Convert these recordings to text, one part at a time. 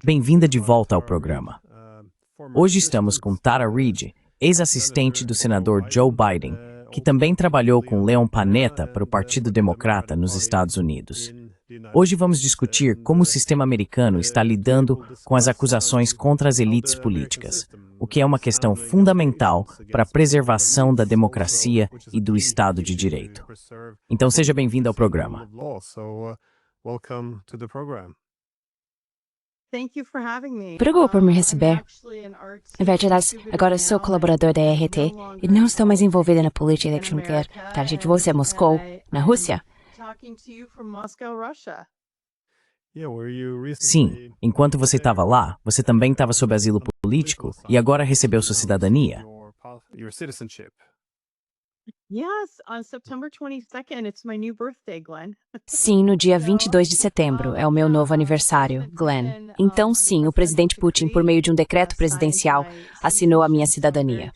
Bem-vinda de volta ao programa. Hoje estamos com Tara Reade, ex-assistente do senador Joe Biden, que também trabalhou com Leon Panetta para o Partido Democrata nos Estados Unidos. Hoje vamos discutir como o sistema americano está lidando com as acusações contra as elites políticas, o que é uma questão fundamental para a preservação da democracia e do Estado de Direito. Então seja bem-vindo ao programa. Obrigado por me receber. Na verdade, agora sou colaborador da RT e não estou mais envolvida na política que não quero. Tarde de você, Moscou, na Rússia. Sim, enquanto você estava lá, você também estava sob asilo político e agora recebeu sua cidadania. Sim, no dia 22 de setembro, é o meu novo aniversário, Glenn. Então, sim, o presidente Putin, por meio de um decreto presidencial, assinou a minha cidadania.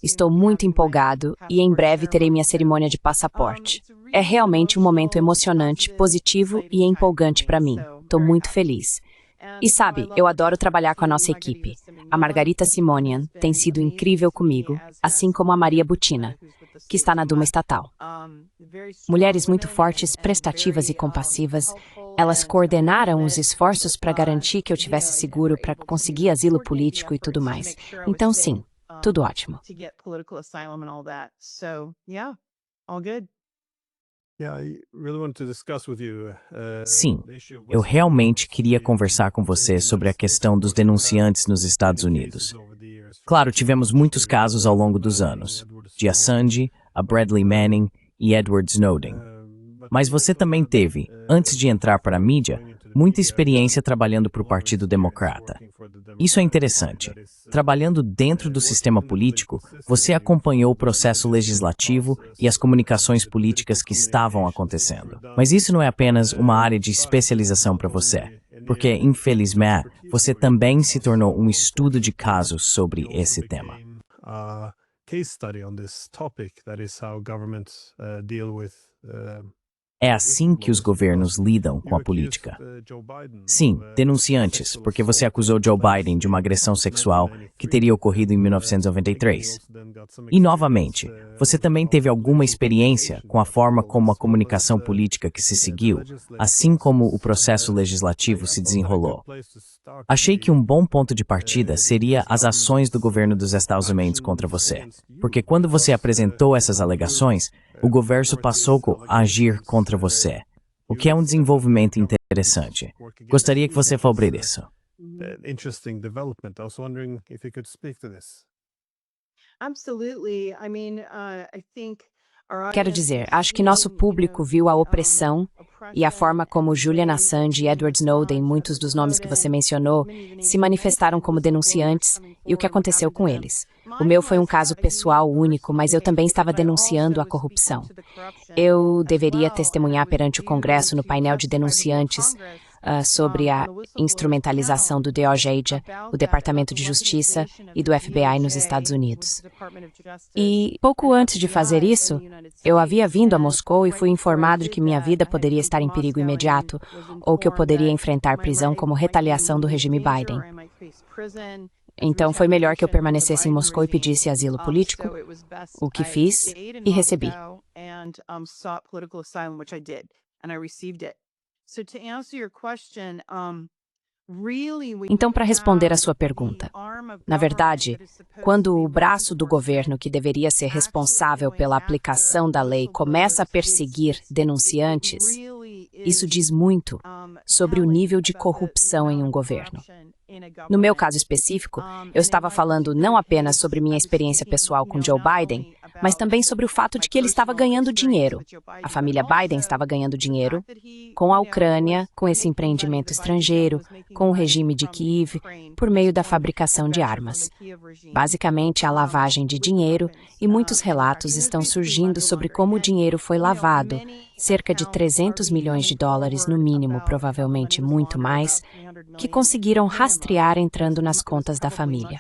Estou muito empolgado e em breve terei minha cerimônia de passaporte. É realmente um momento emocionante, positivo e empolgante para mim. Estou muito feliz. E sabe, eu adoro trabalhar com a nossa equipe. A Margarita Simonian tem sido incrível comigo, assim como a Maria Butina, que está na Duma Estatal. Mulheres muito fortes, prestativas e compassivas, elas coordenaram os esforços para garantir que eu tivesse seguro para conseguir asilo político e tudo mais. Então, sim, tudo ótimo. Sim, eu realmente queria conversar com você sobre a questão dos denunciantes nos Estados Unidos. Claro, tivemos muitos casos ao longo dos anos, de Assange, a Bradley Manning e Edward Snowden. Mas você também teve, antes de entrar para a mídia, muita experiência trabalhando para o Partido Democrata. Isso é interessante. Trabalhando dentro do sistema político, você acompanhou o processo legislativo e as comunicações políticas que estavam acontecendo. Mas isso não é apenas uma área de especialização para você, porque, infelizmente, você também se tornou um estudo de casos sobre esse tema. É assim que os governos lidam com a política. Sim, denunciantes, porque você acusou Joe Biden de uma agressão sexual que teria ocorrido em 1993. E, novamente, você também teve alguma experiência com a forma como a comunicação política que se seguiu, assim como o processo legislativo se desenrolou. Achei que um bom ponto de partida seria as ações do governo dos Estados Unidos contra você, porque quando você apresentou essas alegações, o governo passou a agir contra você, o que é um desenvolvimento interessante. Gostaria que você falasse sobre isso. Quero dizer, acho que nosso público viu a opressão e a forma como Julian Assange e Edward Snowden, muitos dos nomes que você mencionou, se manifestaram como denunciantes e o que aconteceu com eles. O meu foi um caso pessoal único, mas eu também estava denunciando a corrupção. Eu deveria testemunhar perante o Congresso no painel de denunciantes sobre a instrumentalização do DOJ, o Departamento de Justiça e do FBI nos Estados Unidos. E pouco antes de fazer isso, eu havia vindo a Moscou e fui informado de que minha vida poderia estar em perigo imediato ou que eu poderia enfrentar prisão como retaliação do regime Biden. Então, foi melhor que eu permanecesse em Moscou e pedisse asilo político, o que fiz e recebi. Então, para responder à sua pergunta, na verdade, quando o braço do governo que deveria ser responsável pela aplicação da lei começa a perseguir denunciantes, isso diz muito sobre o nível de corrupção em um governo. No meu caso específico, eu estava falando não apenas sobre minha experiência pessoal com Joe Biden, mas também sobre o fato de que ele estava ganhando dinheiro. A família Biden estava ganhando dinheiro com a Ucrânia, com esse empreendimento estrangeiro, com o regime de Kiev, por meio da fabricação de armas. Basicamente, a lavagem de dinheiro, e muitos relatos estão surgindo sobre como o dinheiro foi lavado, cerca de 300 milhões de dólares no mínimo, provavelmente muito mais, que conseguiram rastrear entrando nas contas da família.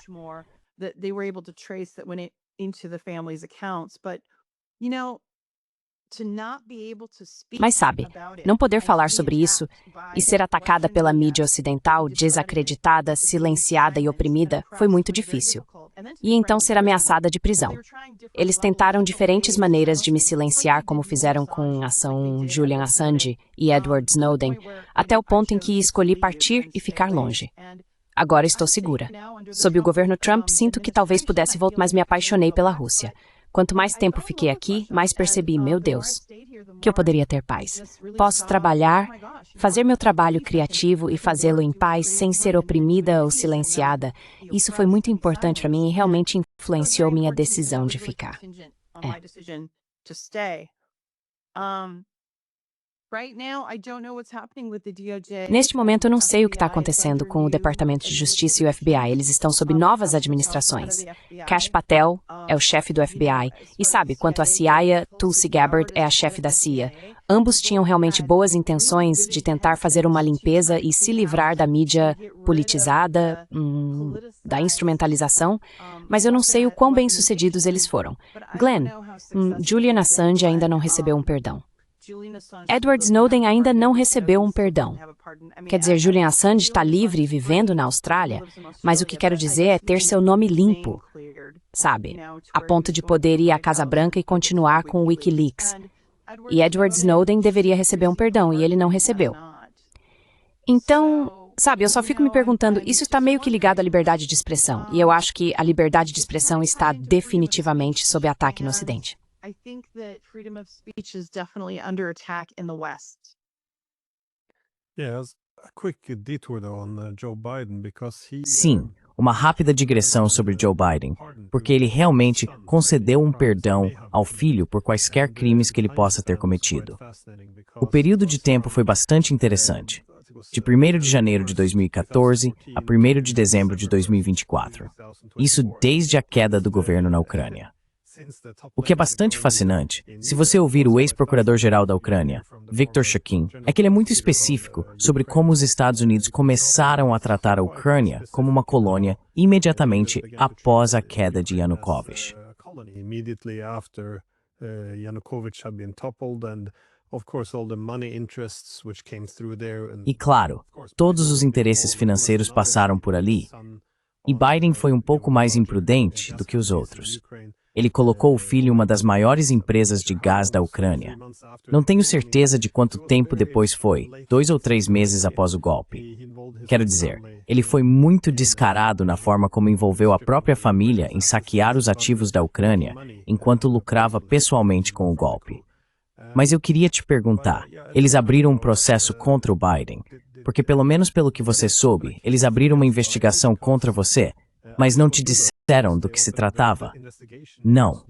Mas sabe, não poder falar sobre isso e ser atacada pela mídia ocidental, desacreditada, silenciada e oprimida, foi muito difícil. E então ser ameaçada de prisão. Eles tentaram diferentes maneiras de me silenciar, como fizeram com a ação Julian Assange e Edward Snowden, até o ponto em que escolhi partir e ficar longe. Agora estou segura. Sob o governo Trump, sinto que talvez pudesse voltar, mas me apaixonei pela Rússia. Quanto mais tempo fiquei aqui, mais percebi, meu Deus, que eu poderia ter paz. Posso trabalhar, fazer meu trabalho criativo e fazê-lo em paz sem ser oprimida ou silenciada. Isso foi muito importante para mim e realmente influenciou minha decisão de ficar. Neste momento, eu não sei o que está acontecendo com o Departamento de Justiça e o FBI. Eles estão sob novas administrações. Kash Patel é o chefe do FBI. E sabe, quanto a CIA, Tulsi Gabbard é a chefe da CIA. Ambos tinham realmente boas intenções de tentar fazer uma limpeza e se livrar da mídia politizada, da instrumentalização, mas eu não sei o quão bem-sucedidos eles foram. Glenn, Julian Assange ainda não recebeu um perdão. Edward Snowden ainda não recebeu um perdão. Quer dizer, Julian Assange está livre e vivendo na Austrália, mas o que quero dizer é ter seu nome limpo, sabe? A ponto de poder ir à Casa Branca e continuar com o Wikileaks. E Edward Snowden deveria receber um perdão e ele não recebeu. Então, sabe, eu só fico me perguntando, isso está meio que ligado à liberdade de expressão, e eu acho que a liberdade de expressão está definitivamente sob ataque no Ocidente. I think that freedom of speech is definitely under attack in the West. Sim, uma rápida digressão sobre Joe Biden, porque ele realmente concedeu um perdão ao filho por quaisquer crimes que ele possa ter cometido. O período de tempo foi bastante interessante, de 1º de janeiro de 2014 a 1º de dezembro de 2024. Isso desde a queda do governo na Ucrânia. O que é bastante fascinante, se você ouvir o ex-procurador-geral da Ucrânia, Viktor Shokin, é que ele é muito específico sobre como os Estados Unidos começaram a tratar a Ucrânia como uma colônia imediatamente após a queda de Yanukovych. E claro, todos os interesses financeiros passaram por ali, e Biden foi um pouco mais imprudente do que os outros. Ele colocou o filho em uma das maiores empresas de gás da Ucrânia. Não tenho certeza de quanto tempo depois foi, 2 ou 3 meses após o golpe. Quero dizer, ele foi muito descarado na forma como envolveu a própria família em saquear os ativos da Ucrânia, enquanto lucrava pessoalmente com o golpe. Mas eu queria te perguntar, eles abriram um processo contra o Biden? Porque pelo menos pelo que você soube, eles abriram uma investigação contra você, mas não te disseram do que se tratava? Não.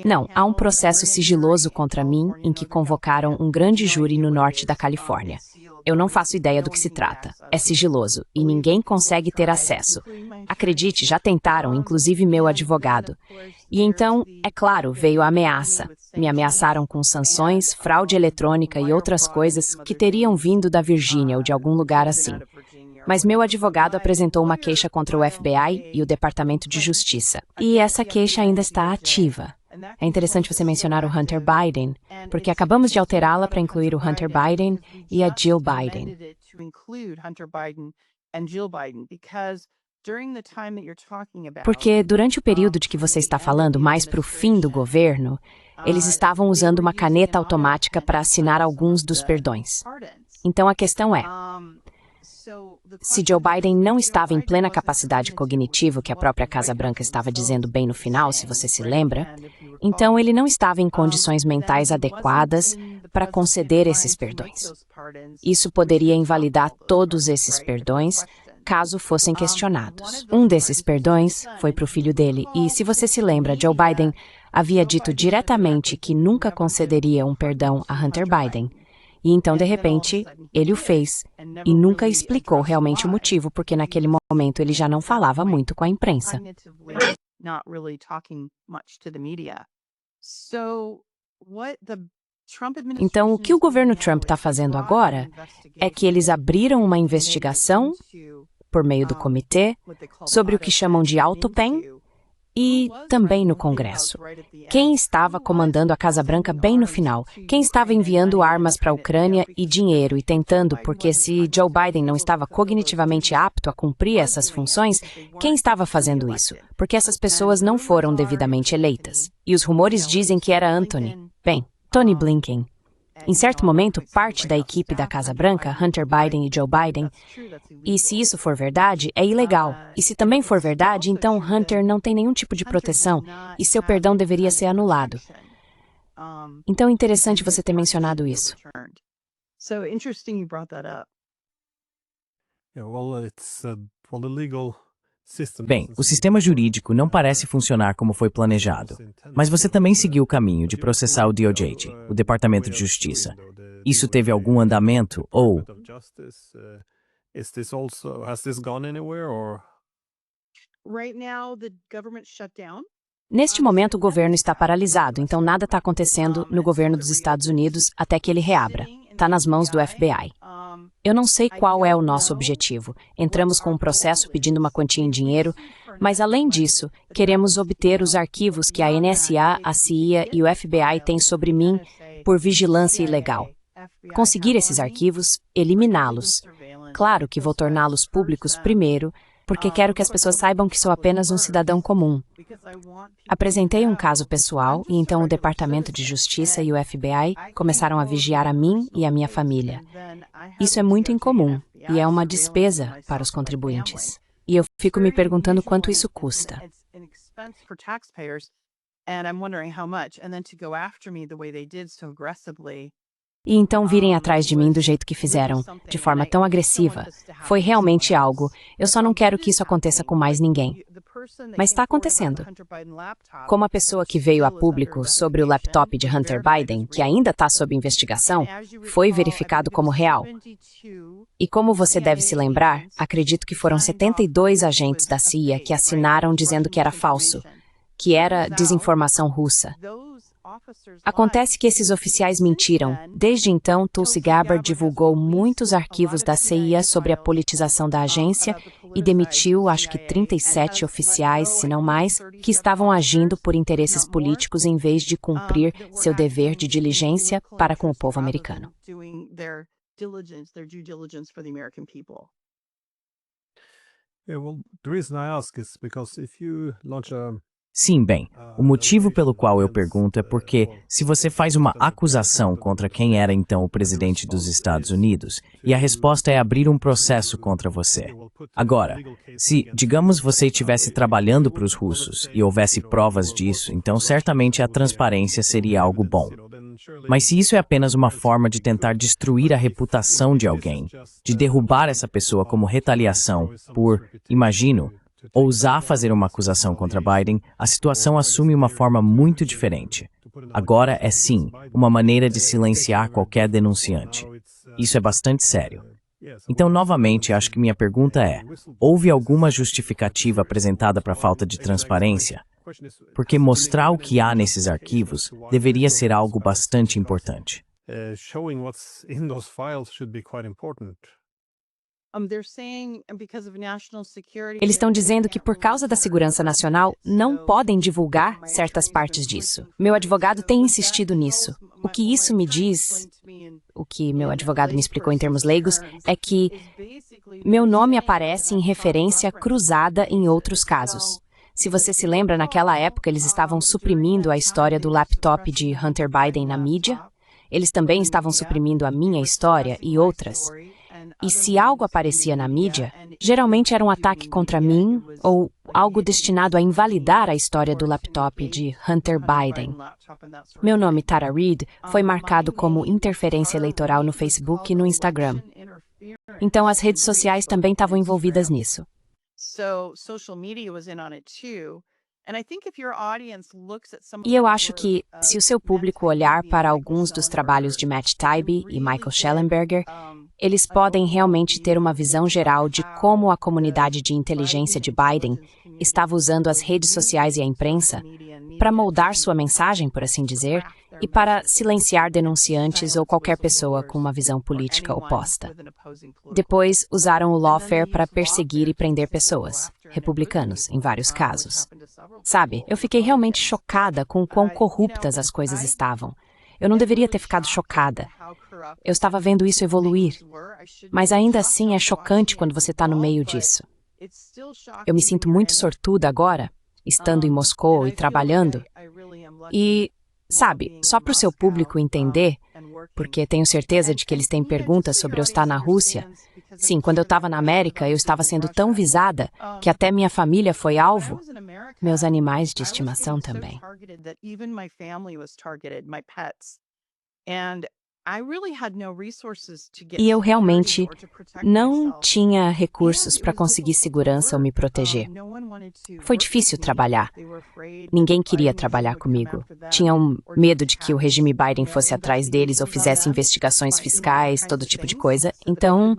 Não, há um processo sigiloso contra mim em que convocaram um grande júri no norte da Califórnia. Eu não faço ideia do que se trata. É sigiloso e ninguém consegue ter acesso. Acredite, já tentaram, inclusive meu advogado. E então, é claro, veio a ameaça. Me ameaçaram com sanções, fraude eletrônica e outras coisas que teriam vindo da Virgínia ou de algum lugar assim. Mas meu advogado apresentou uma queixa contra o FBI e o Departamento de Justiça. E essa queixa ainda está ativa. É interessante você mencionar o Hunter Biden, porque acabamos de alterá-la para incluir o Hunter Biden e a Jill Biden. Porque durante o período de que você está falando, mais para o fim do governo, eles estavam usando uma caneta automática para assinar alguns dos perdões. Então a questão é, se Joe Biden não estava em plena capacidade cognitiva, que a própria Casa Branca estava dizendo bem no final, se você se lembra, então ele não estava em condições mentais adequadas para conceder esses perdões. Isso poderia invalidar todos esses perdões, caso fossem questionados. Um desses perdões foi para o filho dele, e se você se lembra, Joe Biden havia dito diretamente que nunca concederia um perdão a Hunter Biden. E então, de repente, ele o fez e nunca explicou realmente o motivo, porque naquele momento ele já não falava muito com a imprensa. Então, o que o governo Trump está fazendo agora é que eles abriram uma investigação por meio do comitê, sobre o que chamam de AutoPen, e também no Congresso. Quem estava comandando a Casa Branca bem no final? Quem estava enviando armas para a Ucrânia e dinheiro e tentando, porque se Joe Biden não estava cognitivamente apto a cumprir essas funções, quem estava fazendo isso? Porque essas pessoas não foram devidamente eleitas. E os rumores dizem que era Anthony. Bem, Tony Blinken. Em certo momento, parte da equipe da Casa Branca, Hunter Biden e Joe Biden, e se isso for verdade, é ilegal. E se também for verdade, então Hunter não tem nenhum tipo de proteção e seu perdão deveria ser anulado. Então é interessante você ter mencionado isso. So interesting you brought that up. Bem, o sistema jurídico não parece funcionar como foi planejado, mas você também seguiu o caminho de processar o DOJ, o Departamento de Justiça. Isso teve algum andamento ou... Right now the government shut down. Neste momento, o governo está paralisado, então nada está acontecendo no governo dos Estados Unidos até que ele reabra. Está nas mãos do FBI. Eu não sei qual é o nosso objetivo. Entramos com um processo pedindo uma quantia em dinheiro, mas além disso, queremos obter os arquivos que a NSA, a CIA e o FBI têm sobre mim por vigilância ilegal. Conseguir esses arquivos, eliminá-los. Claro que vou torná-los públicos primeiro, porque quero que as pessoas saibam que sou apenas um cidadão comum. Apresentei um caso pessoal e então o Departamento de Justiça e o FBI começaram a vigiar a mim e a minha família. Isso é muito incomum e é uma despesa para os contribuintes. E eu fico me perguntando quanto isso custa. E então virem atrás de mim do jeito que fizeram, de forma tão agressiva. Foi realmente algo. Eu só não quero que isso aconteça com mais ninguém. Mas está acontecendo. Como a pessoa que veio a público sobre o laptop de Hunter Biden, que ainda está sob investigação, foi verificado como real. E como você deve se lembrar, acredito que foram 72 agentes da CIA que assinaram dizendo que era falso, que era desinformação russa. Acontece que esses oficiais mentiram. Desde então, Tulsi Gabbard divulgou muitos arquivos da CIA sobre a politização da agência e demitiu, acho que 37 oficiais, se não mais, que estavam agindo por interesses políticos em vez de cumprir seu dever de diligência para com o povo americano. Sim, bem, o motivo pelo qual eu pergunto é porque, se você faz uma acusação contra quem era então o presidente dos Estados Unidos, e a resposta é abrir um processo contra você. Agora, se, digamos, você estivesse trabalhando para os russos e houvesse provas disso, então certamente a transparência seria algo bom. Mas se isso é apenas uma forma de tentar destruir a reputação de alguém, de derrubar essa pessoa como retaliação por, imagino, ousar fazer uma acusação contra Biden, a situação assume uma forma muito diferente. Agora é sim, uma maneira de silenciar qualquer denunciante. Isso é bastante sério. Então, novamente, acho que minha pergunta é, houve alguma justificativa apresentada para a falta de transparência? Porque mostrar o que há nesses arquivos deveria ser algo bastante importante. Eles estão dizendo que por causa da segurança nacional não podem divulgar certas partes disso. Meu advogado tem insistido nisso. O que isso me diz, o que meu advogado me explicou em termos leigos, é que meu nome aparece em referência cruzada em outros casos. Se você se lembra, naquela época eles estavam suprimindo a história do laptop de Hunter Biden na mídia. Eles também estavam suprimindo a minha história e outras. E se algo aparecia na mídia, geralmente era um ataque contra mim ou algo destinado a invalidar a história do laptop de Hunter Biden. Meu nome, Tara Reade, foi marcado como interferência eleitoral no Facebook e no Instagram. Então as redes sociais também estavam envolvidas nisso. E eu acho que, se o seu público olhar para alguns dos trabalhos de Matt Taibbi e Michael Shellenberger, eles podem realmente ter uma visão geral de como a comunidade de inteligência de Biden estava usando as redes sociais e a imprensa para moldar sua mensagem, por assim dizer, e para silenciar denunciantes ou qualquer pessoa com uma visão política oposta. Depois, usaram o lawfare para perseguir e prender pessoas, republicanos, em vários casos. Sabe, eu fiquei realmente chocada com o quão corruptas as coisas estavam. Eu não deveria ter ficado chocada. Eu estava vendo isso evoluir. Mas ainda assim é chocante quando você está no meio disso. Eu me sinto muito sortuda agora, estando em Moscou e trabalhando. E, sabe, só para o seu público entender, porque tenho certeza de que eles têm perguntas sobre eu estar na Rússia. Sim, quando eu estava na América, eu estava sendo tão visada que até minha família foi alvo. Meus animais de estimação também. E eu realmente não tinha recursos para conseguir segurança ou me proteger. Foi difícil trabalhar. Ninguém queria trabalhar comigo. Tinham medo de que o regime Biden fosse atrás deles ou fizesse investigações fiscais, todo tipo de coisa. Então,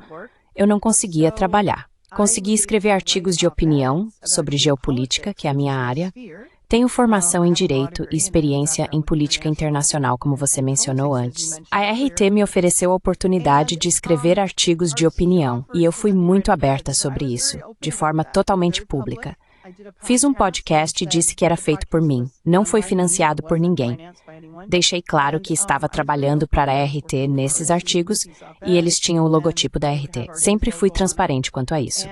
eu não conseguia trabalhar. Consegui escrever artigos de opinião sobre geopolítica, que é a minha área. Tenho formação em Direito e experiência em política internacional, como você mencionou antes. A RT me ofereceu a oportunidade de escrever artigos de opinião, e eu fui muito aberta sobre isso, de forma totalmente pública. Fiz um podcast e disse que era feito por mim, não foi financiado por ninguém. Deixei claro que estava trabalhando para a RT nesses artigos e eles tinham o logotipo da RT. Sempre fui transparente quanto a isso.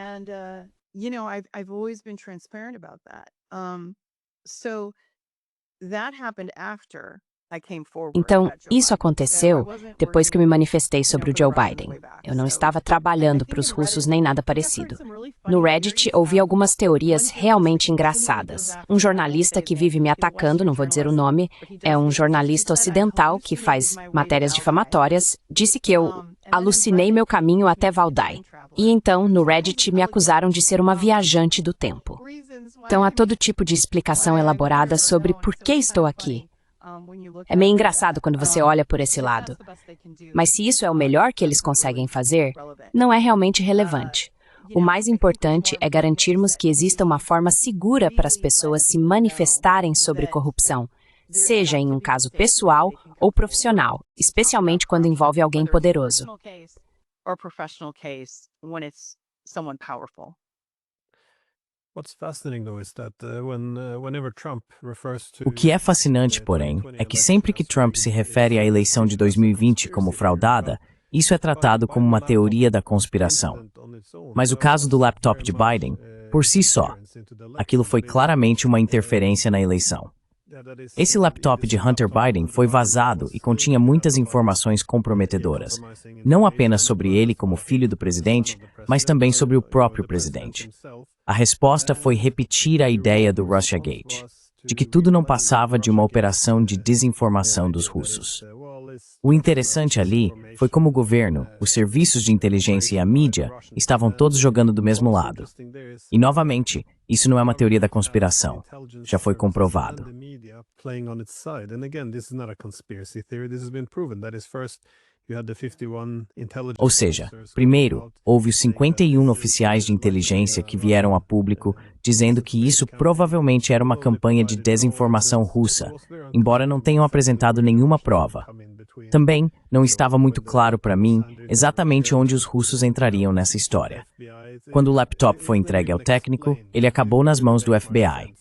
Então, isso aconteceu depois que eu me manifestei sobre o Joe Biden. Eu não estava trabalhando para os russos nem nada parecido. No Reddit, ouvi algumas teorias realmente engraçadas. Um jornalista que vive me atacando, não vou dizer o nome, é um jornalista ocidental que faz matérias difamatórias, disse que eu alucinei meu caminho até Valdai. E então, no Reddit, me acusaram de ser uma viajante do tempo. Então, há todo tipo de explicação elaborada sobre por que estou aqui. É meio engraçado quando você olha por esse lado. Mas se isso é o melhor que eles conseguem fazer, não é realmente relevante. O mais importante é garantirmos que exista uma forma segura para as pessoas se manifestarem sobre corrupção, seja em um caso pessoal ou profissional, especialmente quando envolve alguém poderoso. O que é fascinante, porém, é que sempre que Trump se refere à eleição de 2020 como fraudada, isso é tratado como uma teoria da conspiração. Mas o caso do laptop de Biden, por si só, aquilo foi claramente uma interferência na eleição. Esse laptop de Hunter Biden foi vazado e continha muitas informações comprometedoras, não apenas sobre ele como filho do presidente, mas também sobre o próprio presidente. A resposta foi repetir a ideia do Russiagate, de que tudo não passava de uma operação de desinformação dos russos. O interessante ali foi como o governo, os serviços de inteligência e a mídia estavam todos jogando do mesmo lado. E, novamente, isso não é uma teoria da conspiração. Já foi comprovado. Ou seja, primeiro, houve os 51 oficiais de inteligência que vieram a público dizendo que isso provavelmente era uma campanha de desinformação russa, embora não tenham apresentado nenhuma prova. Também não estava muito claro para mim exatamente onde os russos entrariam nessa história. Quando o laptop foi entregue ao técnico, ele acabou nas mãos do FBI.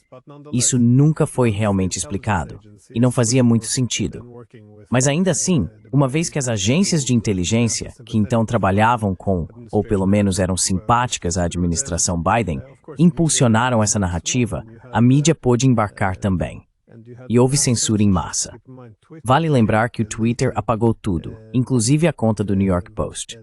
Isso nunca foi realmente explicado, e não fazia muito sentido. Mas ainda assim, uma vez que as agências de inteligência, que então trabalhavam com, ou pelo menos eram simpáticas à administração Biden, impulsionaram essa narrativa, a mídia pôde embarcar também. E houve censura em massa. Vale lembrar que o Twitter apagou tudo, inclusive a conta do New York Post.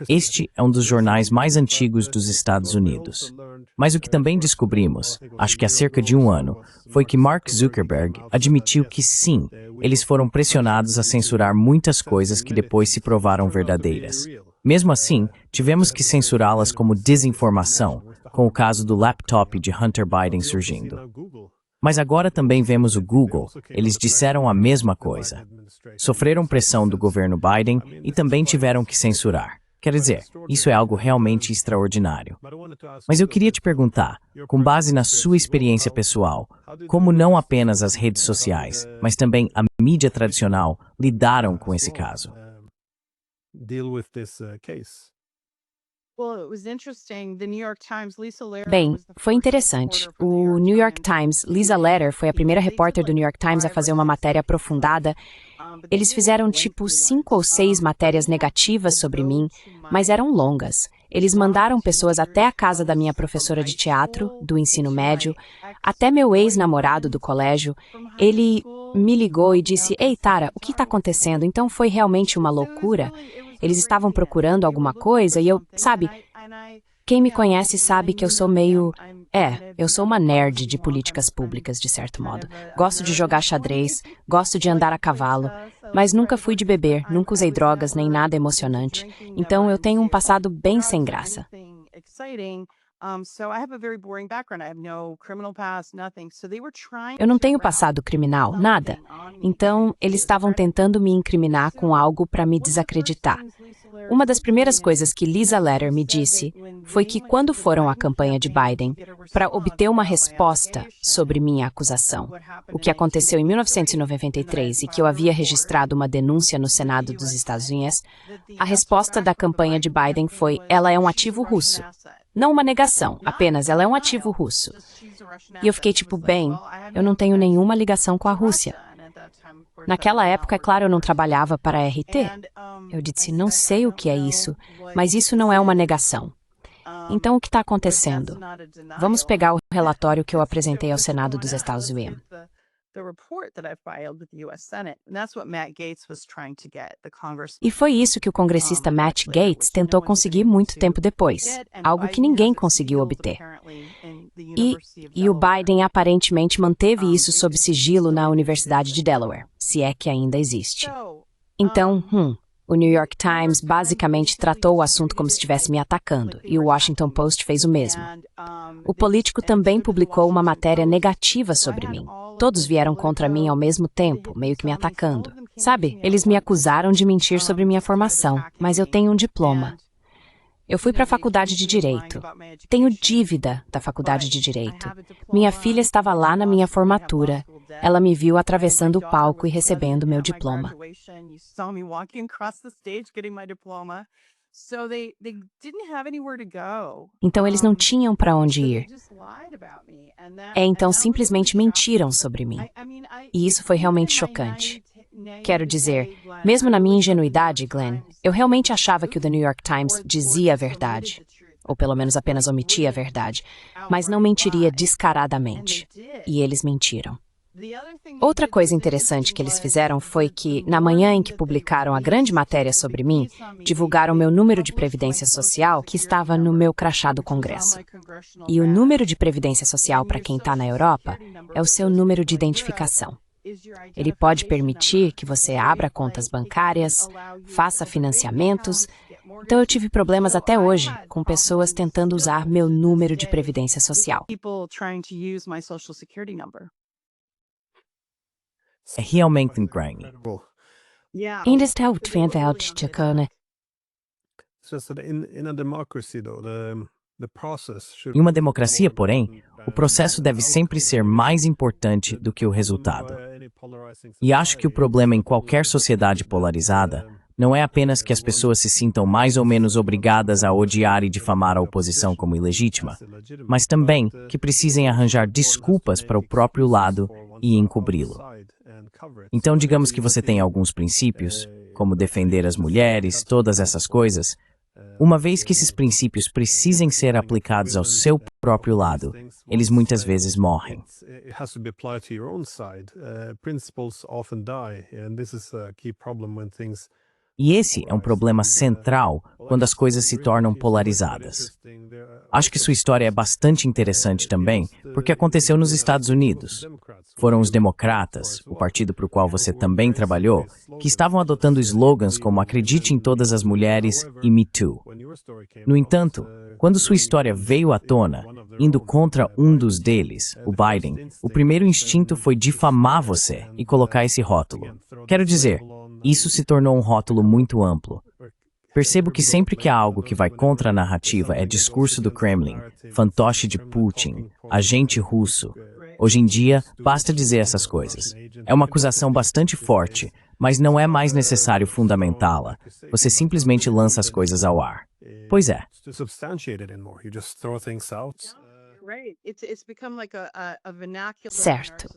Este é um dos jornais mais antigos dos Estados Unidos. Mas o que também descobrimos, acho que há cerca de um ano, foi que Mark Zuckerberg admitiu que sim, eles foram pressionados a censurar muitas coisas que depois se provaram verdadeiras. Mesmo assim, tivemos que censurá-las como desinformação, com o caso do laptop de Hunter Biden surgindo. Mas agora também vemos o Google, eles disseram a mesma coisa. Sofreram pressão do governo Biden e também tiveram que censurar. Quer dizer, isso é algo realmente extraordinário. Mas eu queria te perguntar, com base na sua experiência pessoal, como não apenas as redes sociais, mas também a mídia tradicional lidaram com esse caso? Bem, foi interessante. O New York Times, Lisa Letter, foi a primeira repórter do New York Times a fazer uma matéria aprofundada. Eles fizeram tipo 5 ou 6 matérias negativas sobre mim, mas eram longas. Eles mandaram pessoas até a casa da minha professora de teatro, do ensino médio, até meu ex-namorado do colégio. Ele me ligou e disse: "Ei, Tara, o que está acontecendo?" Então foi realmente uma loucura. Eles estavam procurando alguma coisa e sabe, quem me conhece sabe que eu sou eu sou uma nerd de políticas públicas, de certo modo. Gosto de jogar xadrez, gosto de andar a cavalo, mas nunca fui de beber, nunca usei drogas nem nada emocionante. Então eu tenho um passado bem sem graça. Eu não tenho passado criminal, nada. Então, eles estavam tentando me incriminar com algo para me desacreditar. Uma das primeiras coisas que Lisa Letter me disse foi que quando foram à campanha de Biden para obter uma resposta sobre minha acusação, o que aconteceu em 1993 e que eu havia registrado uma denúncia no Senado dos Estados Unidos, a resposta da campanha de Biden foi: ela é um ativo russo. Não uma negação, apenas ela é um ativo russo. E eu fiquei tipo, bem, eu não tenho nenhuma ligação com a Rússia. Naquela época, é claro, eu não trabalhava para a RT. Eu disse, não sei o que é isso, mas isso não é uma negação. Então, o que está acontecendo? Vamos pegar o relatório que eu apresentei ao Senado dos Estados Unidos. E foi isso que o congressista Matt Gaetz tentou conseguir muito tempo depois, algo que ninguém conseguiu obter. E o Biden aparentemente manteve isso sob sigilo na Universidade de Delaware, se é que ainda existe. Então, o New York Times basicamente tratou o assunto como se estivesse me atacando, e o Washington Post fez o mesmo. O Político também publicou uma matéria negativa sobre mim. Todos vieram contra mim ao mesmo tempo, meio que me atacando. Sabe, eles me acusaram de mentir sobre minha formação, mas eu tenho um diploma. Eu fui para a faculdade de Direito. Tenho dívida da faculdade de Direito. Minha filha estava lá na minha formatura. Ela me viu atravessando o palco e recebendo meu diploma. Então eles não tinham para onde ir. Então simplesmente mentiram sobre mim. E isso foi realmente chocante. Quero dizer, mesmo na minha ingenuidade, Glenn, eu realmente achava que o The New York Times dizia a verdade, ou pelo menos apenas omitia a verdade, mas não mentiria descaradamente. E eles mentiram. Outra coisa interessante que eles fizeram foi que, na manhã em que publicaram a grande matéria sobre mim, divulgaram meu número de previdência social que estava no meu crachá do Congresso. E o número de previdência social para quem está na Europa é o seu número de identificação. Ele pode permitir que você abra contas bancárias, faça financiamentos. Então eu tive problemas até hoje com pessoas tentando usar meu número de previdência social. É realmente incrível. Ainda está o fantástico, Chacana. Em uma democracia, porém, o processo deve sempre ser mais importante do que o resultado. E acho que o problema em qualquer sociedade polarizada não é apenas que as pessoas se sintam mais ou menos obrigadas a odiar e difamar a oposição como ilegítima, mas também que precisem arranjar desculpas para o próprio lado e encobri-lo. Então, digamos que você tem alguns princípios, como defender as mulheres, todas essas coisas. Uma vez que esses princípios precisem ser aplicados ao seu próprio lado, eles muitas vezes morrem. E esse é um problema central quando as coisas se tornam polarizadas. Acho que sua história é bastante interessante também, porque aconteceu nos Estados Unidos. Foram os democratas, o partido para o qual você também trabalhou, que estavam adotando slogans como "Acredite em todas as mulheres" e "Me Too". No entanto, quando sua história veio à tona, indo contra um dos deles, o Biden, o primeiro instinto foi difamar você e colocar esse rótulo. Quero dizer, isso se tornou um rótulo muito amplo. Percebo que sempre que há algo que vai contra a narrativa é discurso do Kremlin, fantoche de Putin, agente russo. Hoje em dia, basta dizer essas coisas. É uma acusação bastante forte, mas não é mais necessário fundamentá-la. Você simplesmente lança as coisas ao ar. Pois é. Certo.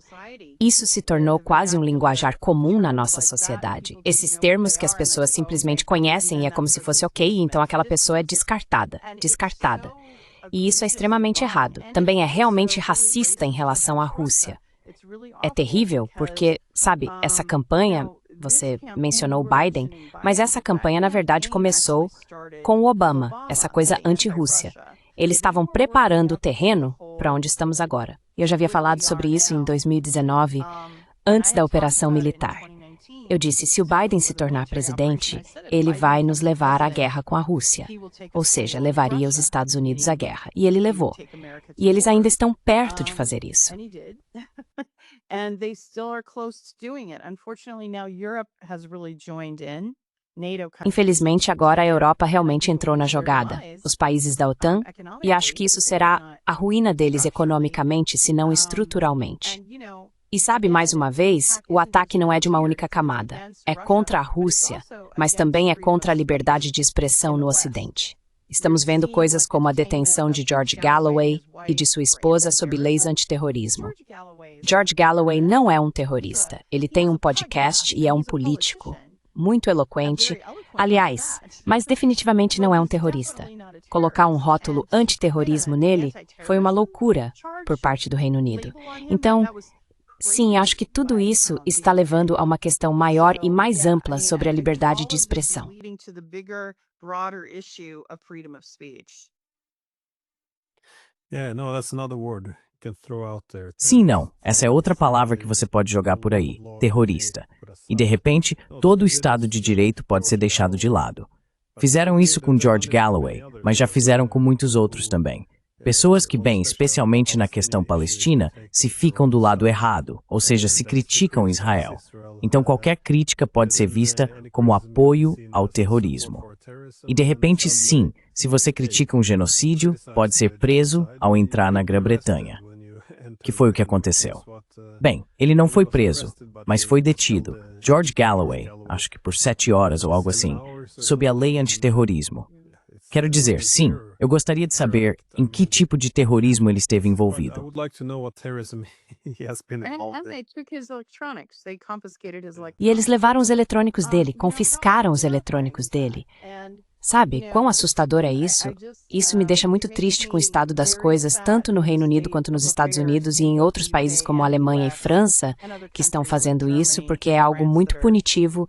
Isso se tornou quase um linguajar comum na nossa sociedade. Esses termos que as pessoas simplesmente conhecem e é como se fosse ok, então aquela pessoa é descartada. Descartada. E isso é extremamente errado. Também é realmente racista em relação à Rússia. É terrível porque, sabe, essa campanha, você mencionou o Biden, mas essa campanha, na verdade, começou com o Obama, essa coisa anti-Rússia. Eles estavam preparando o terreno para onde estamos agora. Eu já havia falado sobre isso em 2019, antes da operação militar. Eu disse, se o Biden se tornar presidente, ele vai nos levar à guerra com a Rússia. Ou seja, levaria os Estados Unidos à guerra. E ele levou. E eles ainda estão perto de fazer isso. Infelizmente, agora a Europa realmente entrou na jogada, os países da OTAN, e acho que isso será a ruína deles economicamente, se não estruturalmente. E sabe, mais uma vez, o ataque não é de uma única camada. É contra a Rússia, mas também é contra a liberdade de expressão no Ocidente. Estamos vendo coisas como a detenção de George Galloway e de sua esposa sob leis antiterrorismo. George Galloway não é um terrorista. Ele tem um podcast e é um político. Muito eloquente, aliás, mas definitivamente não é um terrorista. Colocar um rótulo antiterrorismo nele foi uma loucura por parte do Reino Unido. Então, sim, acho que tudo isso está levando a uma questão maior e mais ampla sobre a liberdade de expressão. Sim, não. Essa é outra palavra que você pode jogar por aí, terrorista. E de repente, todo o Estado de Direito pode ser deixado de lado. Fizeram isso com George Galloway, mas já fizeram com muitos outros também. Pessoas que, bem, especialmente na questão palestina, se ficam do lado errado, ou seja, se criticam Israel. Então qualquer crítica pode ser vista como apoio ao terrorismo. E de repente, sim, se você critica um genocídio, pode ser preso ao entrar na Grã-Bretanha. Que foi o que aconteceu. Bem, ele não foi preso, mas foi detido. George Galloway, acho que por 7 horas ou algo assim, sob a lei antiterrorismo. Quero dizer, sim, eu gostaria de saber em que tipo de terrorismo ele esteve envolvido. E eles levaram os eletrônicos dele, confiscaram os eletrônicos dele. Sabe, quão assustador é isso? Isso me deixa muito triste com o estado das coisas, tanto no Reino Unido quanto nos Estados Unidos e em outros países como a Alemanha e França, que estão fazendo isso, porque é algo muito punitivo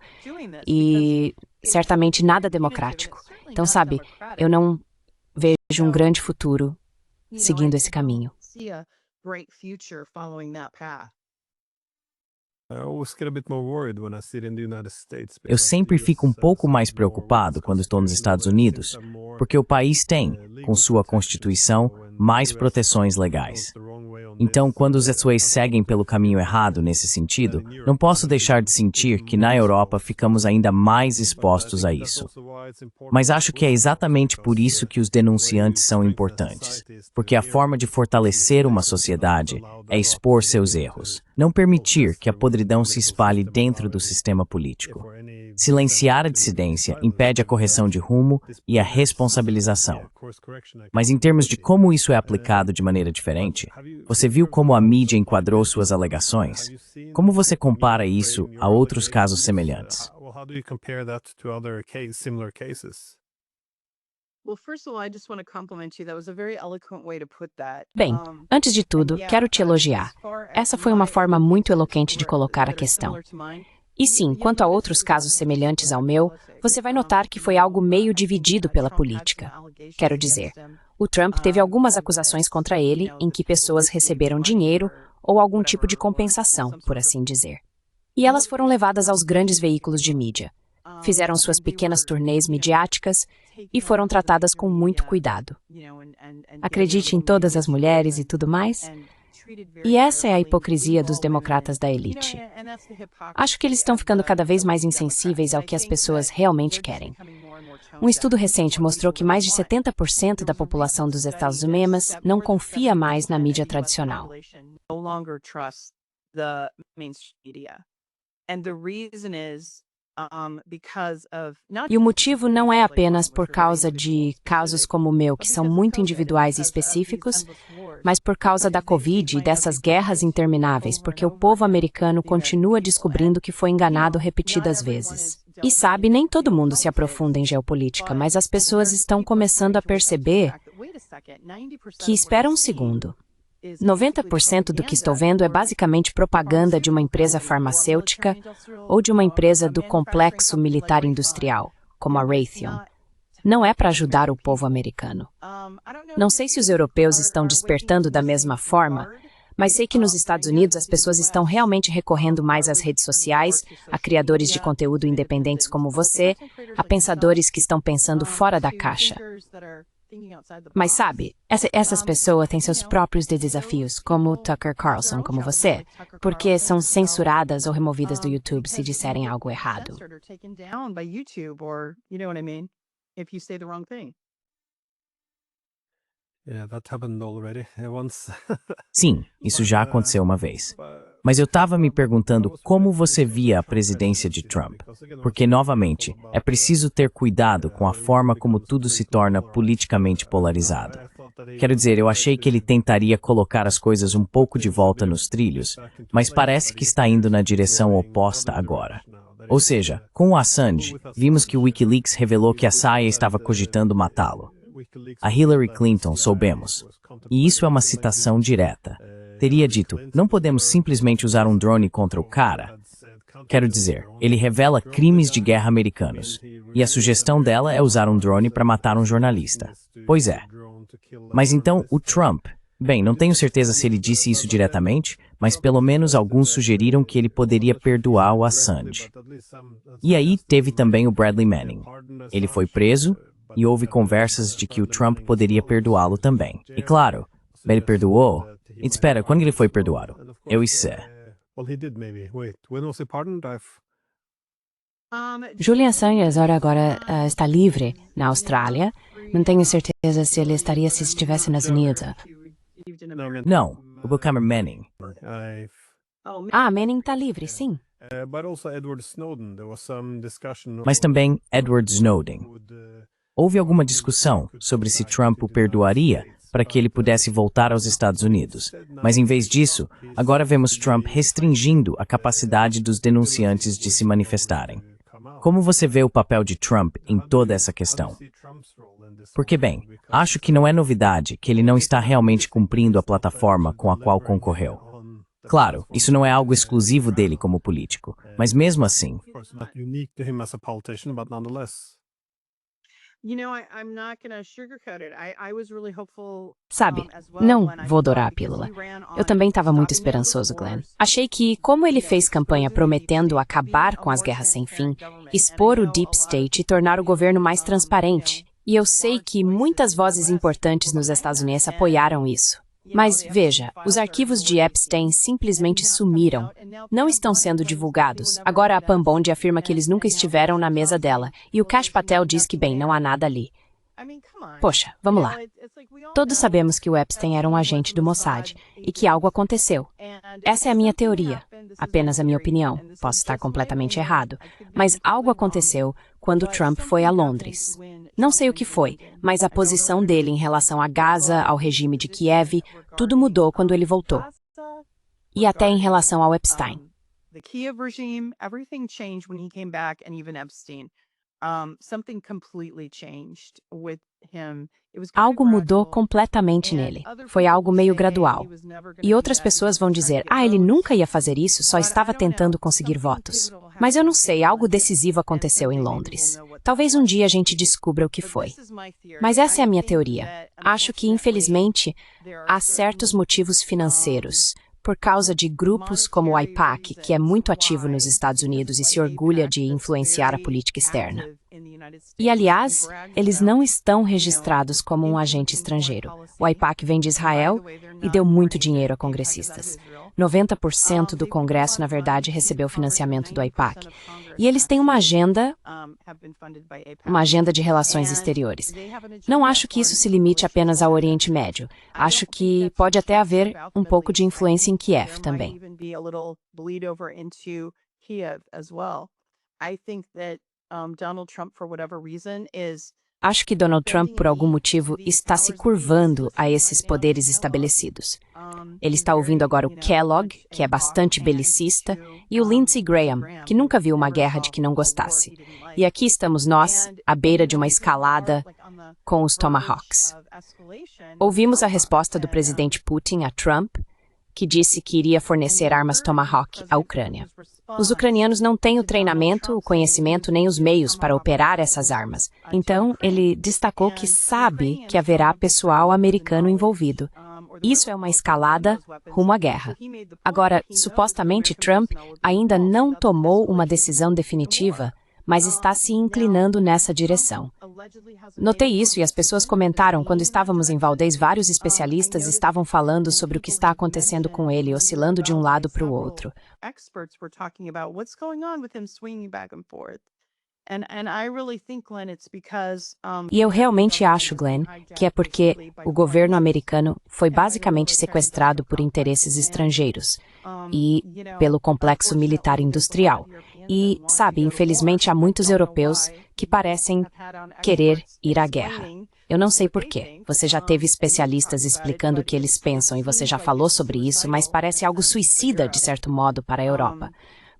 e certamente nada democrático. Então, sabe, eu não vejo um grande futuro seguindo esse caminho. Eu sempre fico um pouco mais preocupado quando estou nos Estados Unidos, porque o país tem, com sua Constituição, mais proteções legais. Então, quando os Estados seguem pelo caminho errado nesse sentido, não posso deixar de sentir que na Europa ficamos ainda mais expostos a isso. Mas acho que é exatamente por isso que os denunciantes são importantes, porque a forma de fortalecer uma sociedade é expor seus erros, não permitir que a podridão se espalhe dentro do sistema político. Silenciar a dissidência impede a correção de rumo e a responsabilização. Mas em termos de como isso é aplicado de maneira diferente, você viu como a mídia enquadrou suas alegações? Como você compara isso a outros casos semelhantes? Bem, antes de tudo, quero te elogiar. Essa foi uma forma muito eloquente de colocar a questão. E sim, quanto a outros casos semelhantes ao meu, você vai notar que foi algo meio dividido pela política. Quero dizer, o Trump teve algumas acusações contra ele em que pessoas receberam dinheiro ou algum tipo de compensação, por assim dizer. E elas foram levadas aos grandes veículos de mídia. Fizeram suas pequenas turnês midiáticas e foram tratadas com muito cuidado. Acredite em todas as mulheres e tudo mais. E essa é a hipocrisia dos democratas da elite. Acho que eles estão ficando cada vez mais insensíveis ao que as pessoas realmente querem. Um estudo recente mostrou que mais de 70% da população dos Estados Unidos não confia mais na mídia tradicional. E o motivo não é apenas por causa de casos como o meu, que são muito individuais e específicos, mas por causa da Covid e dessas guerras intermináveis, porque o povo americano continua descobrindo que foi enganado repetidas vezes. E sabe, nem todo mundo se aprofunda em geopolítica, mas as pessoas estão começando a perceber que, espera um segundo, 90% do que estou vendo é basicamente propaganda de uma empresa farmacêutica ou de uma empresa do complexo militar industrial, como a Raytheon. Não é para ajudar o povo americano. Não sei se os europeus estão despertando da mesma forma, mas sei que nos Estados Unidos as pessoas estão realmente recorrendo mais às redes sociais, a criadores de conteúdo independentes como você, a pensadores que estão pensando fora da caixa. Mas sabe, essas pessoas têm seus próprios desafios, como Tucker Carlson, como você, porque são censuradas ou removidas do YouTube se disserem algo errado. Sim, isso já aconteceu uma vez. Mas eu estava me perguntando como você via a presidência de Trump. Porque, novamente, é preciso ter cuidado com a forma como tudo se torna politicamente polarizado. Quero dizer, eu achei que ele tentaria colocar as coisas um pouco de volta nos trilhos, mas parece que está indo na direção oposta agora. Ou seja, com o Assange, vimos que o Wikileaks revelou que a CIA estava cogitando matá-lo. A Hillary Clinton, soubemos. E isso é uma citação direta. Teria dito, não podemos simplesmente usar um drone contra o cara. Quero dizer, ele revela crimes de guerra americanos. E a sugestão dela é usar um drone para matar um jornalista. Pois é. Mas então, o Trump... Bem, não tenho certeza se ele disse isso diretamente, mas pelo menos alguns sugeriram que ele poderia perdoar o Assange. E aí teve também o Bradley Manning. Ele foi preso e houve conversas de que o Trump poderia perdoá-lo também. E claro, ele perdoou. E espera, quando ele foi perdoado? Eu sei. Julian Assange agora está livre na Austrália. Não tenho certeza se ele estaria se estivesse nos Unidos. Não, o Buchanan Manning. Manning está livre, sim. Mas também Edward Snowden. Houve alguma discussão sobre se Trump o perdoaria para que ele pudesse voltar aos Estados Unidos. Mas em vez disso, agora vemos Trump restringindo a capacidade dos denunciantes de se manifestarem. Como você vê o papel de Trump em toda essa questão? Porque, bem, acho que não é novidade que ele não está realmente cumprindo a plataforma com a qual concorreu. Claro, isso não é algo exclusivo dele como político, mas mesmo assim... Sabe, não vou dourar a pílula. Eu também estava muito esperançoso, Glenn. Achei que, como ele fez campanha prometendo acabar com as guerras sem fim, expor o Deep State e tornar o governo mais transparente. E eu sei que muitas vozes importantes nos Estados Unidos apoiaram isso. Mas, veja, os arquivos de Epstein simplesmente sumiram. Não estão sendo divulgados. Agora a Pam Bondi afirma que eles nunca estiveram na mesa dela. E o Kash Patel diz que, bem, não há nada ali. Poxa, vamos lá. Todos sabemos que o Epstein era um agente do Mossad e que algo aconteceu. Essa é a minha teoria. Apenas a minha opinião. Posso estar completamente errado. Mas algo aconteceu quando Trump foi a Londres. Não sei o que foi, mas a posição dele em relação a Gaza, ao regime de Kiev, tudo mudou quando ele voltou. E até em relação ao Epstein. The Kiev regime, everything changed when he came back, and even Epstein. Something completely changed with him. Algo mudou completamente nele. Foi algo meio gradual. E outras pessoas vão dizer, ele nunca ia fazer isso, só estava tentando conseguir votos. Mas eu não sei, algo decisivo aconteceu em Londres. Talvez um dia a gente descubra o que foi. Mas essa é a minha teoria. Acho que, infelizmente, há certos motivos financeiros, por causa de grupos como o AIPAC, que é muito ativo nos Estados Unidos e se orgulha de influenciar a política externa. E, aliás, eles não estão registrados como um agente estrangeiro. O AIPAC vem de Israel e deu muito dinheiro a congressistas. 90% do Congresso, na verdade, recebeu financiamento do AIPAC. E eles têm uma agenda de relações exteriores. Não acho que isso se limite apenas ao Oriente Médio. Acho que pode até haver um pouco de influência em Kiev também. Acho que Donald Trump, por algum motivo, está se curvando a esses poderes estabelecidos. Ele está ouvindo agora o Kellogg, que é bastante belicista, e o Lindsey Graham, que nunca viu uma guerra de que não gostasse. E aqui estamos nós, à beira de uma escalada com os Tomahawks. Ouvimos a resposta do presidente Putin a Trump, que disse que iria fornecer armas Tomahawk à Ucrânia. Os ucranianos não têm o treinamento, o conhecimento nem os meios para operar essas armas. Então, ele destacou que sabe que haverá pessoal americano envolvido. Isso é uma escalada rumo à guerra. Agora, supostamente Trump ainda não tomou uma decisão definitiva, mas está se inclinando nessa direção. Notei isso e as pessoas comentaram quando estávamos em Valdez, vários especialistas estavam falando sobre o que está acontecendo com ele, oscilando de um lado para o outro. E eu realmente acho, Glenn, que é porque o governo americano foi basicamente sequestrado por interesses estrangeiros e pelo complexo militar industrial. E, sabe, infelizmente há muitos europeus que parecem querer ir à guerra. Eu não sei por quê. Você já teve especialistas explicando o que eles pensam e você já falou sobre isso, mas parece algo suicida, de certo modo, para a Europa.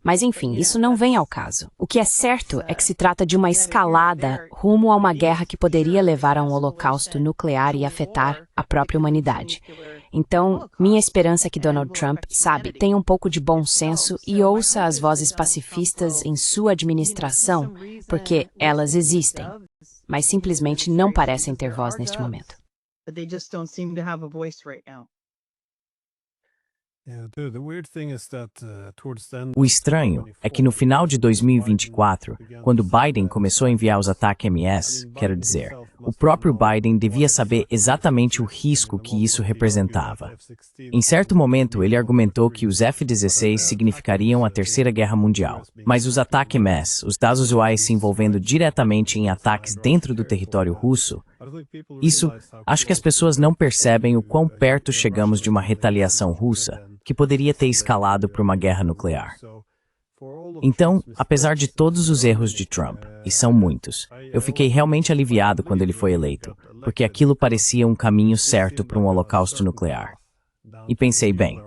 Mas, enfim, isso não vem ao caso. O que é certo é que se trata de uma escalada rumo a uma guerra que poderia levar a um holocausto nuclear e afetar a própria humanidade. Então, minha esperança é que Donald Trump, sabe, tenha um pouco de bom senso e ouça as vozes pacifistas em sua administração, porque elas existem, mas simplesmente não parecem ter voz neste momento. O estranho é que no final de 2024, quando Biden começou a enviar os ataques MS, quero dizer, o próprio Biden devia saber exatamente o risco que isso representava. Em certo momento, ele argumentou que os F-16 significariam a Terceira Guerra Mundial, mas os ataques MS, os dados usuais se envolvendo diretamente em ataques dentro do território russo, acho que as pessoas não percebem o quão perto chegamos de uma retaliação russa, que poderia ter escalado para uma guerra nuclear. Então, apesar de todos os erros de Trump, e são muitos, eu fiquei realmente aliviado quando ele foi eleito, porque aquilo parecia um caminho certo para um holocausto nuclear. E pensei, bem,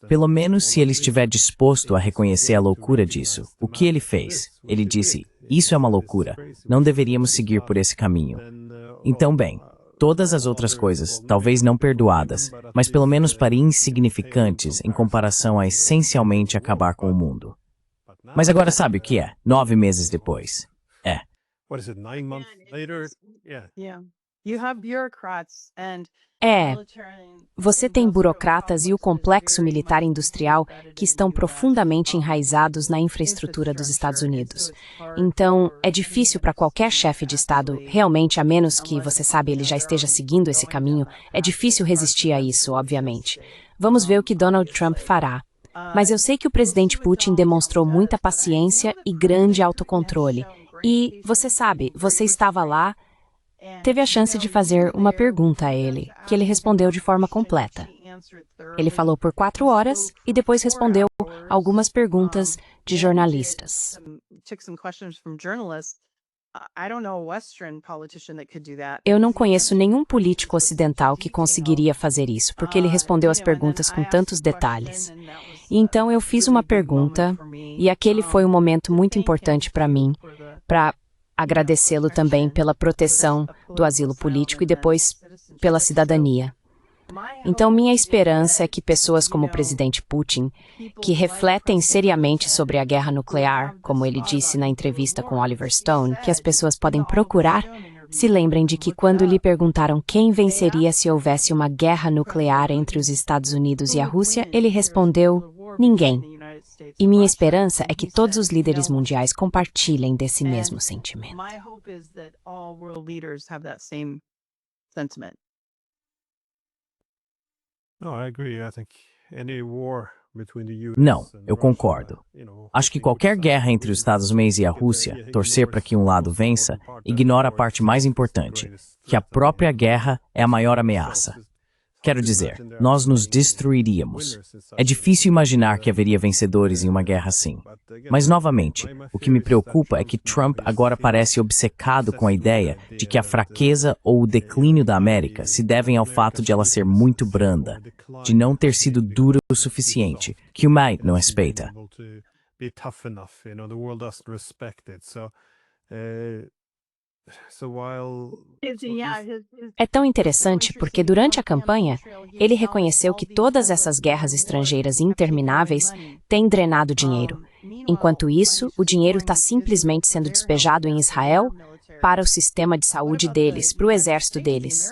pelo menos se ele estiver disposto a reconhecer a loucura disso, o que ele fez? Ele disse, isso é uma loucura, não deveríamos seguir por esse caminho. Então, bem, todas as outras coisas, talvez não perdoadas, mas pelo menos para insignificantes em comparação a essencialmente acabar com o mundo. Mas agora sabe o que é? 9 meses depois. Você tem burocratas e o complexo militar industrial que estão profundamente enraizados na infraestrutura dos Estados Unidos. Então, é difícil para qualquer chefe de Estado, realmente, a menos que, você sabe, ele já esteja seguindo esse caminho, é difícil resistir a isso, obviamente. Vamos ver o que Donald Trump fará. Mas eu sei que o presidente Putin demonstrou muita paciência e grande autocontrole. E, você sabe, você estava lá, teve a chance de fazer uma pergunta a ele, que ele respondeu de forma completa. Ele falou por 4 horas e depois respondeu algumas perguntas de jornalistas. Eu não conheço nenhum político ocidental que conseguiria fazer isso, porque ele respondeu as perguntas com tantos detalhes. E então eu fiz uma pergunta, e aquele foi um momento muito importante para mim, para agradecê-lo também pela proteção do asilo político e depois pela cidadania. Então, minha esperança é que pessoas como o presidente Putin, que refletem seriamente sobre a guerra nuclear, como ele disse na entrevista com Oliver Stone, que as pessoas podem procurar, se lembrem de que quando lhe perguntaram quem venceria se houvesse uma guerra nuclear entre os Estados Unidos e a Rússia, ele respondeu, ninguém. E minha esperança é que todos os líderes mundiais compartilhem desse mesmo sentimento. Não, eu concordo. Acho que qualquer guerra entre os Estados Unidos e a Rússia, torcer para que um lado vença, ignora a parte mais importante, que a própria guerra é a maior ameaça. Quero dizer, nós nos destruiríamos. É difícil imaginar que haveria vencedores em uma guerra assim. Mas, novamente, o que me preocupa é que Trump agora parece obcecado com a ideia de que a fraqueza ou o declínio da América se devem ao fato de ela ser muito branda, de não ter sido dura o suficiente, que o mundo não respeita. É tão interessante porque durante a campanha, ele reconheceu que todas essas guerras estrangeiras intermináveis têm drenado dinheiro. Enquanto isso, o dinheiro está simplesmente sendo despejado em Israel para o sistema de saúde deles, para o exército deles.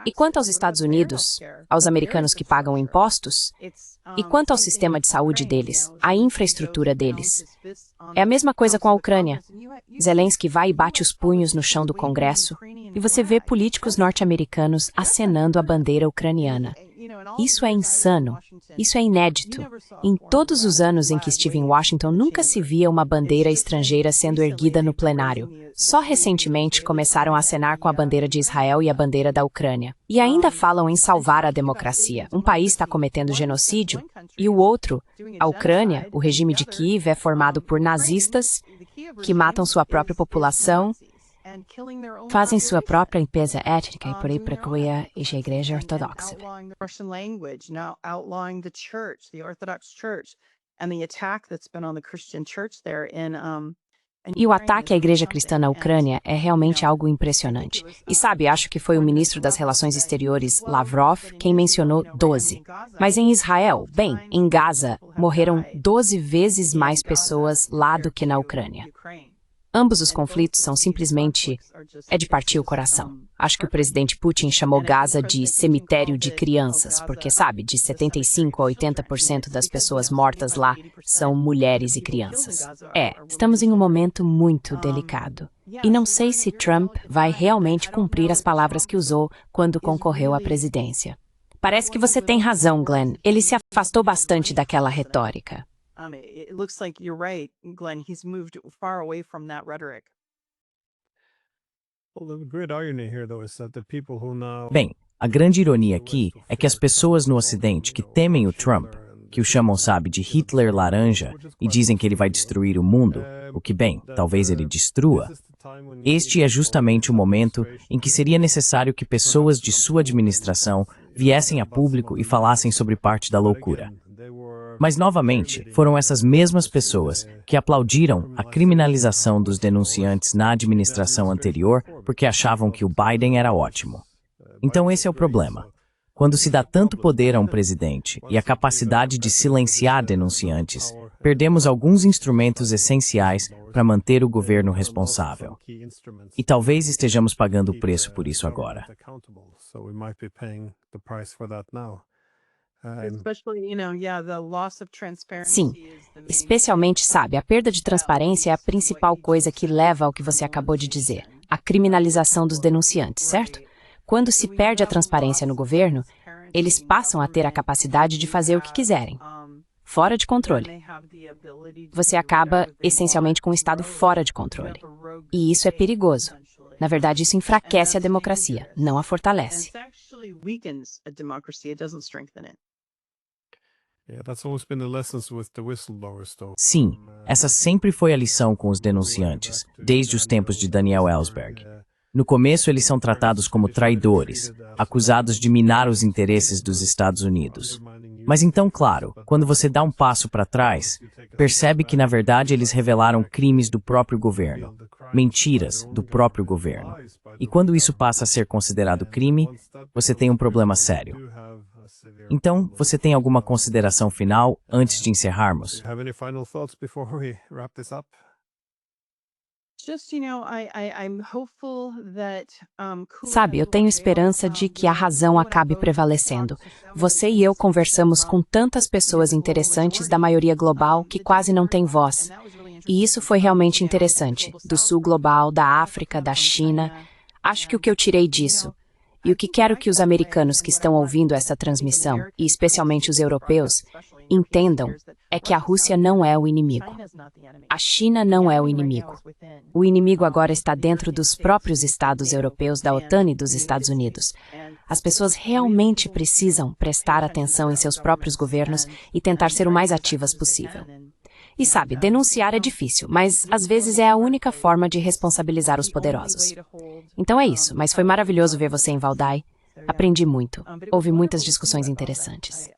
E quanto aos Estados Unidos, aos americanos que pagam impostos, e quanto ao sistema de saúde deles, à infraestrutura deles. É a mesma coisa com a Ucrânia. Zelensky vai e bate os punhos no chão do Congresso, e você vê políticos norte-americanos acenando a bandeira ucraniana. Isso é insano. Isso é inédito. Em todos os anos em que estive em Washington, nunca se via uma bandeira estrangeira sendo erguida no plenário. Só recentemente começaram a acenar com a bandeira de Israel e a bandeira da Ucrânia. E ainda falam em salvar a democracia. Um país está cometendo genocídio e o outro, a Ucrânia, o regime de Kiev, é formado por nazistas que matam sua própria população, fazem sua própria limpeza étnica e por aí procuram a Igreja Ortodoxa. E o ataque à Igreja Cristã na Ucrânia é realmente algo impressionante. E sabe, acho que foi o ministro das Relações Exteriores, Lavrov, quem mencionou 12. Mas em Israel, bem, em Gaza, morreram 12 vezes mais pessoas lá do que na Ucrânia. Ambos os conflitos são simplesmente... é de partir o coração. Acho que o presidente Putin chamou Gaza de cemitério de crianças, porque, sabe, de 75% a 80% das pessoas mortas lá são mulheres e crianças. Estamos em um momento muito delicado. E não sei se Trump vai realmente cumprir as palavras que usou quando concorreu à presidência. Parece que você tem razão, Glenn. Ele se afastou bastante daquela retórica. It looks like you're right, Glenn. He's moved far away from that rhetoric. Bem, a grande ironia aqui é que as pessoas no Ocidente que temem o Trump, que o chamam, sabe, de Hitler laranja, e dizem que ele vai destruir o mundo, o que, bem, talvez ele destrua. Este é justamente o momento em que seria necessário que pessoas de sua administração viessem a público e falassem sobre parte da loucura. Mas, novamente, foram essas mesmas pessoas que aplaudiram a criminalização dos denunciantes na administração anterior porque achavam que o Biden era ótimo. Então esse é o problema. Quando se dá tanto poder a um presidente e a capacidade de silenciar denunciantes, perdemos alguns instrumentos essenciais para manter o governo responsável. E talvez estejamos pagando o preço por isso agora. Sim, especialmente, sabe, a perda de transparência é a principal coisa que leva ao que você acabou de dizer, a criminalização dos denunciantes, certo? Quando se perde a transparência no governo, eles passam a ter a capacidade de fazer o que quiserem, fora de controle. Você acaba, essencialmente, com um Estado fora de controle. E isso é perigoso. Na verdade, isso enfraquece a democracia, não a fortalece. Sim, essa sempre foi a lição com os denunciantes, desde os tempos de Daniel Ellsberg. No começo, eles são tratados como traidores, acusados de minar os interesses dos Estados Unidos. Mas então, claro, quando você dá um passo para trás, percebe que, na verdade, eles revelaram crimes do próprio governo, mentiras do próprio governo. E quando isso passa a ser considerado crime, você tem um problema sério. Então, você tem alguma consideração final antes de encerrarmos? Sabe, eu tenho esperança de que a razão acabe prevalecendo. Você e eu conversamos com tantas pessoas interessantes da maioria global que quase não têm voz. E isso foi realmente interessante, do sul global, da África, da China. Acho que o que eu tirei disso, e o que quero que os americanos que estão ouvindo essa transmissão, e especialmente os europeus, entendam, é que a Rússia não é o inimigo. A China não é o inimigo. O inimigo agora está dentro dos próprios estados europeus da OTAN e dos Estados Unidos. As pessoas realmente precisam prestar atenção em seus próprios governos e tentar ser o mais ativas possível. E sabe, denunciar é difícil, mas às vezes é a única forma de responsabilizar os poderosos. Então é isso, mas foi maravilhoso ver você em Valdai. Aprendi muito. Houve muitas discussões interessantes.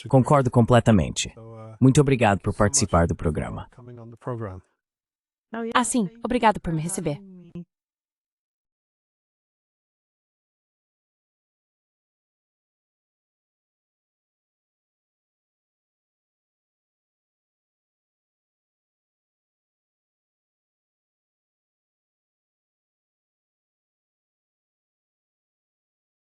Concordo completamente. Muito obrigado por participar do programa. Ah, sim, obrigado por me receber.